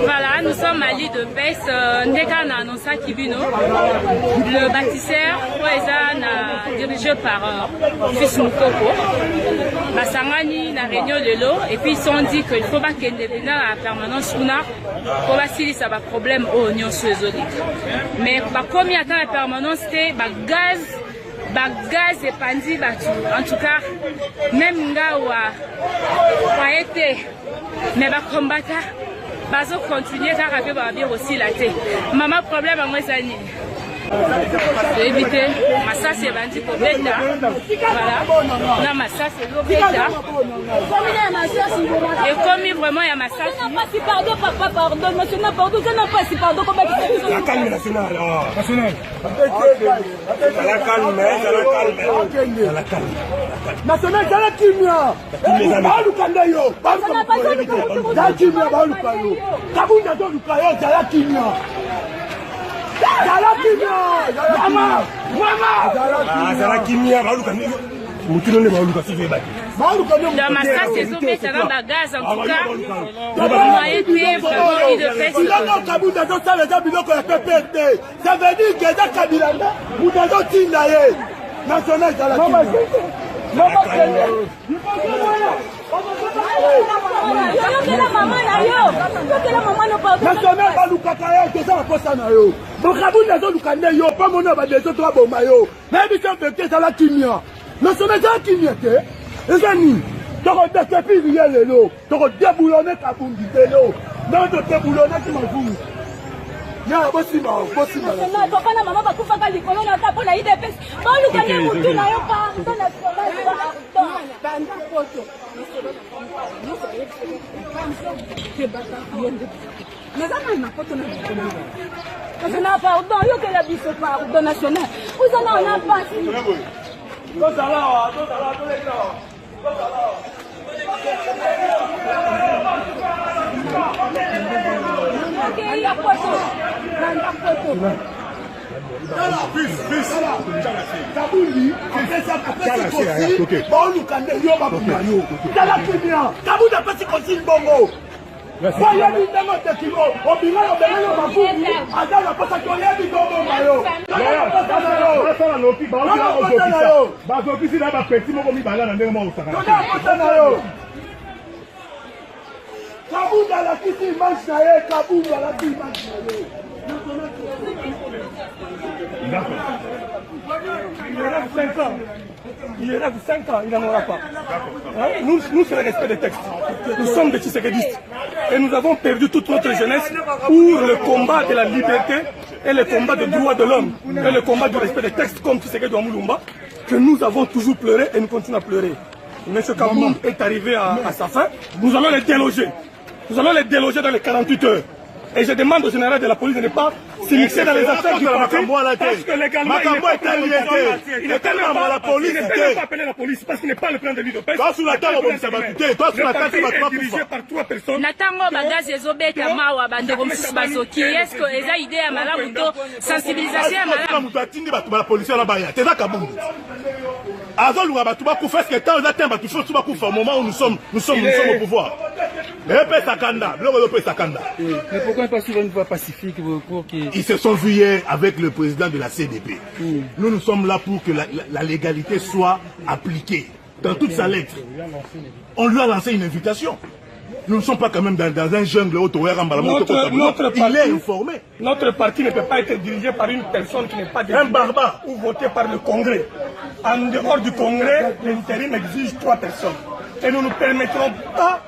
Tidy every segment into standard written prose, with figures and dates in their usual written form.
Voilà, nous sommes à l'île de Pes, Ndeka a annoncé Kibino, le bâtisseur, dirigé par Fils Moukoko, Basangani, na réunion de l'eau, et puis ils se sont dit qu'il faut pas qu'il y ait la permanence pour voir ça va problème au Union Suézolique. Mais comme il y a la permanence, c'est gaz et pandi en tout cas même là où a été mais va combattre bazo continuer car avec va bien aussi la tête maman problème à moi ça ni éviter massa c'est bandi pour bêta voilà non massa c'est l'eau bêta et comme vraiment il y a massa si pardon papa pardon national pardon ça n'a pas si pardon comme la calme nationale national la calme national ça la kimia ba lukanda yo ba kimia ba lukayo kabunda do lukayo ça la kimia mama zala kimia ba lukanda mutu ne ba luka si veba dans ma salle c'est zombie ça va bagage en tout cas on a été vraiment de fête non kabunda do ça les habitants ko PPT ça veut dire que ça kabilanda muta do tinda ye national ça la kimia national balukaka yo toza baposa na yo bokabunda ezolukande yo mpo mona badeso to baboma yo nayebi te mbeke ezala kimia national ezala kimia te eza nini tokodekepiri ye lelo tokodebulone kabungi te lo nao totebulonaki mavumu ya bosimba papa na mama bakufaka likolo na ta mpona idps balukande mutu na yo pardon, yo que la bise pardon national. Vous en avez pas. Kabundi, il rêve 5 ans, il n'en aura pas. Nous, c'est le respect des textes. Nous sommes des Tshisekedi. Et nous avons perdu toute notre jeunesse pour le combat de la liberté et le combat des droits de l'homme et le combat du respect des textes comme Tshisekedi Ouamulumba, que nous avons toujours pleuré et nous continuons à pleurer. M. Kaboum est arrivé à sa fin. Nous allons les déloger. Nous allons les déloger dans les 48 heures. Et je demande au général de la police de ne pas s'immiscer dans les affaires du parti. Parce que légalement, il n'est pas la police. Il ne peut pas appeler la police parce qu'il n'est pas le plan de l'île de Pes. Toi, sous la table, on s'est battu. Toi, sous la table, tu vas pas dirigé par 3 personnes. Natango bagage ezobeta mawa bandeko mususu bazoki. Est-ce que eza idée ya malamu to sensibilisation ya malamu? Mutu atindi batu ba police na baya. Teza Kaboum. Azolunga batu ba kufa que tant za temba tu faut tu ba kufa au moment où nous sommes au pouvoir. Mais Pes Sakanda, le Pes Sakanda. Mais pourquoi pas sur une voie pacifique pour qu'ils... Ils se sont vus hier avec le président de la CDP. Nous sommes là pour que la légalité soit appliquée dans toute sa lettre. On lui a lancé une invitation. Nous ne sommes pas quand même dans un jungle autour. Il est informé. Notre parti ne peut pas être dirigé par une personne qui n'est pas un barbare ou voté par le Congrès. En dehors du Congrès, l'intérim exige 3 personnes. Et nous ne permettrons pas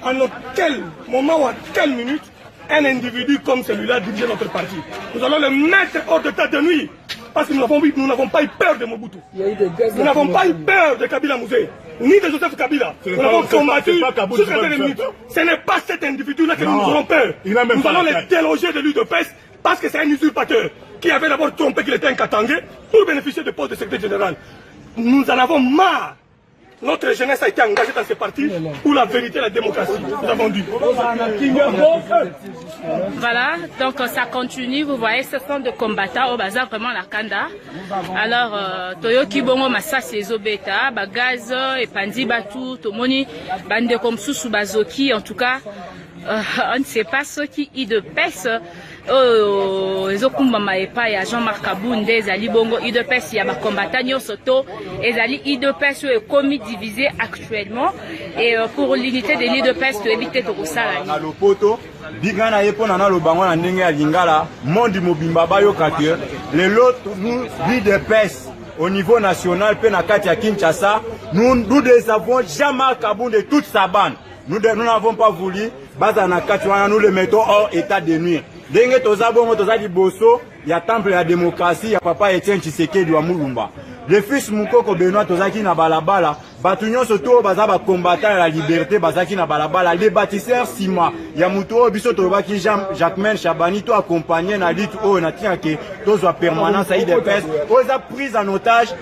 à quel moment ou à quelle minute un individu comme celui-là diriger notre parti. Nous allons le mettre hors d'état de nuit. parce que nous n'avons pas eu peur de Mobutu. Nous n'avons pas eu peur de Kabila Mouzé, ni de Joseph Kabila. Nous avons combattu sur cette minute. Ce n'est pas cet individu-là que nous avons peur. Nous allons les déloger de l'UDPS parce que c'est un usurpateur qui avait d'abord trompé qu'il était un Katangé pour bénéficier de poste de secrétaire général. Nous en avons marre. Notre jeunesse a été engagée dans ces partis pour la vérité et la démocratie. Nous avons dit. Voilà, donc ça continue. Vous voyez, ce sont des combattants au bazar vraiment la Kanda. Alors, Toyoki Bongo Massasi Ezobeta, Bagaz, et Pandi Batu, Tomoni, Bande comme Soussou Bazoki, en tout cas. On ne sait pas ceux qui y de pèse. Ezokumba Maepa et Jean-Marc Kabounde, Ezali Bongo, y de pèse, il y a des combattants Soto, Ezali y de pèse est commis divisé actuellement. Et pour l'unité de l'île de pèse, tu évites de Roussala. Bigana yepona na lobango na ndenge ya lingala mondi mobimba bayo kate les lots nous l'île de pèse au niveau national pe na kati ya Kinshasa nous avons jamais Kabounde de toute sa bande. Nous n'avons pas voulu, nous le mettons hors état de nuire. Denge toza bongo toza liboso, ya temple ya démocratie, ya papa Etienne Tshisekedi wa Mulumba. Le fils Mukoko Benoît tozaki na balabala, batunyo soto baza ba combattant la liberté bazaki na balabala, les bâtisseurs Sima, ya muto biso tobaki Jacquemain Chabani to accompagné na lit o na tianke, tozo permanence à IDPS, oza prise en otage.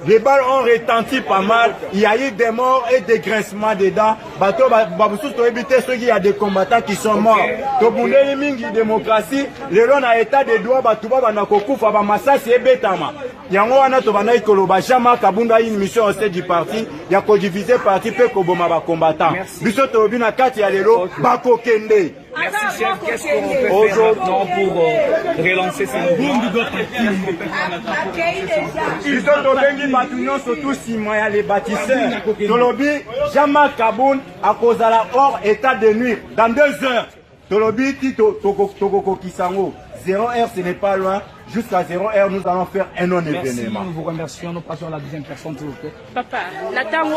Les balles ont retenti pas mal, il y a eu des morts et des grincements dedans. Bateau, baboussous, to éviter ceux qui y a des combattants qui sont morts. Tobunde mingi démocratie, les gens à état de droit, batouba banakokufa bamasasi et betama. Yango wana to bana ikoloba jama kabunda une mission au sein du parti, ya ko diviser parti pe ko boma ba combattants. Biso to bina kati ya lelo bako kende. Merci chef, qu'est-ce qu'on peut faire maintenant pour relancer ce mouvement? Ils sont au bâtiment surtout Sima les bâtisseurs. Tolobi, Jama Kaboun à cause de la hors état de nuit. Dans 2 heures, Tolobi, Toko Kisango. 0h, ce n'est pas loin. Jusqu'à 0h, nous allons faire un non-événement. Nous vous remercions. Nous passons à la deuxième personne, s'il vous plaît. Papa, la tango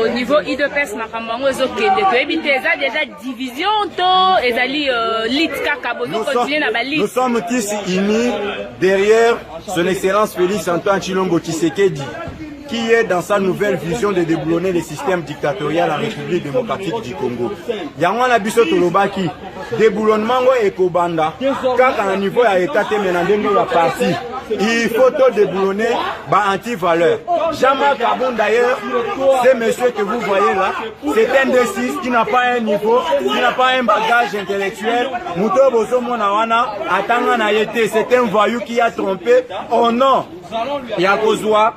au niveau IDPS, Makamango, Ezokende, tu évites déjà division, Ezali, Litka, Kabo, nous sommes tous unis derrière son excellence Félix Antoine Tshilombo Tshisekedi, qui est dans sa nouvelle vision de déboulonner le système dictatorial à la République démocratique du Congo. Yangwana biso tolobaki déboulonnement et Kobanda, car à un niveau à état menandenge la partie, il faut tout déboulonner anti-valeur. Jean-Marc Kaboun d'ailleurs, ce monsieur que vous voyez là, c'est un D6 qui n'a pas un niveau, qui n'a pas un bagage intellectuel. Mouto Bozo Monawana, Atanga Yete, c'est un voyou qui a trompé. Oh non, il y a Kozwa,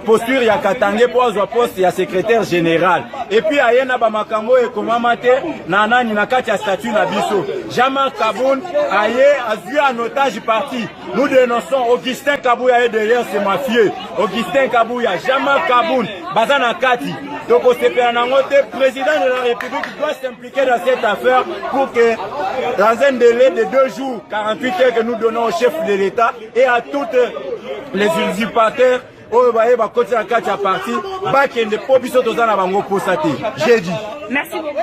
posture, il y a Katangé pour avoir poste, il y a secrétaire général. Et puis, il y a Nabamakambo et Komamate, Nana, Ninakati a statut Nabiso. Jean-Marc Kaboun a vu un otage parti. Nous dénonçons Augustin Kabouya est derrière ces mafieux. Augustin Kabouya, Jean-Marc Kaboun, Bazana Kati. Donc, au CPNangote, président de la République doit s'impliquer dans cette affaire pour que, dans un délai de 2 jours, 48 heures que nous donnons au chef de l'État et à toutes les usurpateurs, j'ai dit. Merci beaucoup.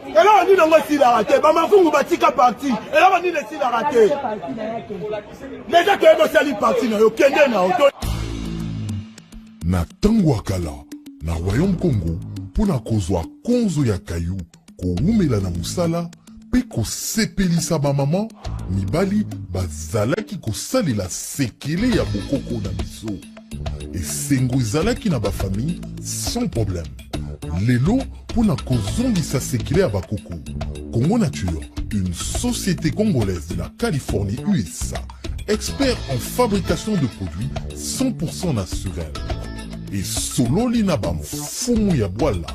Et là on dit non si la raté, Bamafungu batika parti. Et là on dit si la raté. Déjà que on sali parti na yo kende na auto. Na tangwakala na Royaume Congo pona kozwa konzo ya kayu ko umela na musala pe ko sepelisa ba maman mibali bazalaki ko salela sekele ya bokoko na biso. Et sengo ezalaki na ba famille sans problème. Lelo pona kozongisa sekele ya bakoko. Congo Nature, une société congolaise de la Californie USA, expert en fabrication de produits 100% naturels. Et solo linabam fumu ya boala,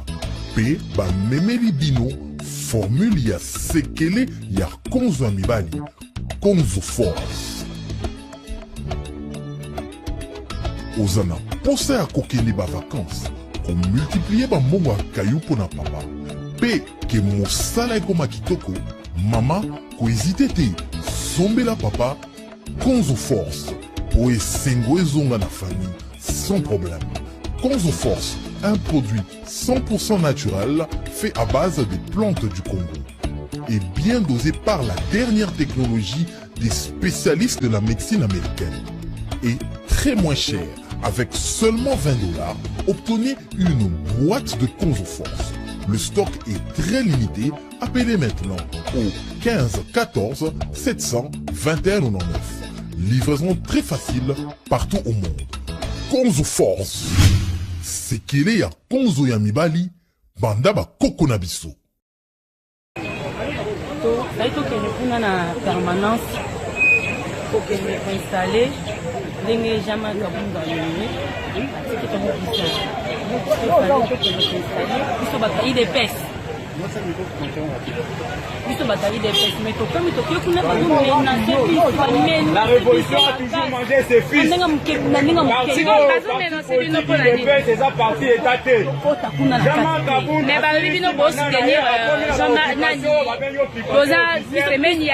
pe ba memeli bino formule ya sekele ya konzo ya mibali, konzo force. Ozana posa ya kokende ba vacances, ko multiplier ba mbongo ya kayu pona papa. Pe ke mosala ekoma kitoko, mama ko hésiter te, sombela papa, Konzo Force pour esengo ezonga na famille sans problème. Konzo Force, un produit 100% naturel fait à base des plantes du Congo et bien dosé par la dernière technologie des spécialistes de la médecine américaine. Et très moins cher, avec seulement 20 $, obtenez une boîte de Konzo Force. Le stock est très limité. Appelez maintenant au 15 14 700 21 99. Livraison très facile partout au monde. Konzo Force. C'est qu'il est à Konzo ya mibali, banda ba koko na biso. Saito que nous prenons la permanence pour que nous installer les jamais comme dans le milieu. C'est que nous disons. Il épaisse. La révolution a toujours mangé ses fils. C'est sa partie étatée. Mais il y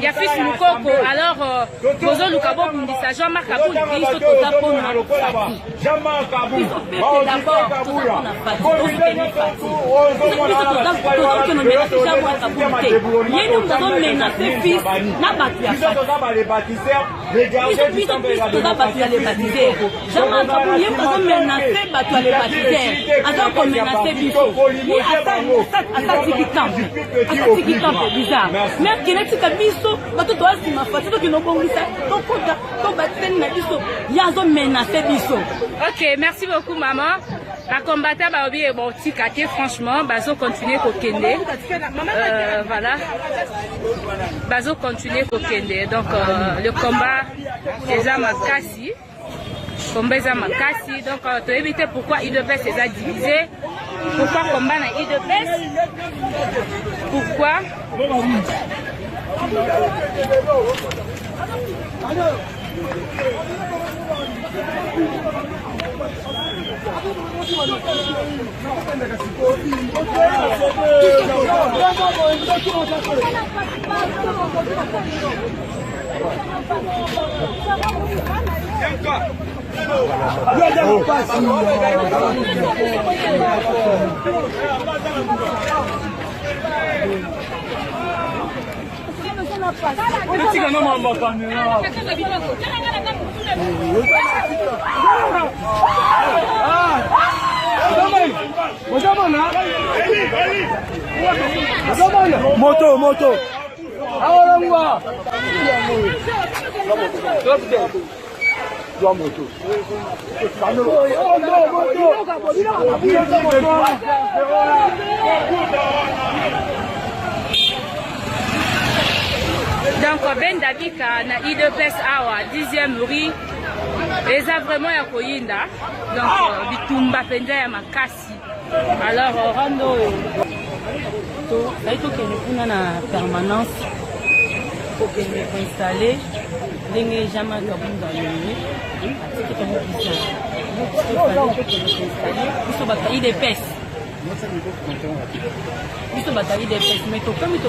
a fils Mukoko, alors Bozo Lukabo Bundisa, Jean-Marc Kabou, il faut tout apprendre. Jean-Marc Kabou, ok, merci beaucoup maman. La combattant Baobi est bon tikate, franchement, Bazo continue Kokende. Voilà. Bazo continue Kokende. Donc le combat des Amakasi. Combat des Amakasi. Donc tu éviter pourquoi IDPS est divisé. Pourquoi combat na IDPS? Pourquoi? Moto. Donc Ben Davika na IDPS awa 10e rue eza vraiment ya koyinda donc bitumba penza ya makasi alors rando to saito que nous prenons la permanence pour que nous installer les jamais comme dans le milieu. C'est que nous disons. Il épaisse. Il mais comme il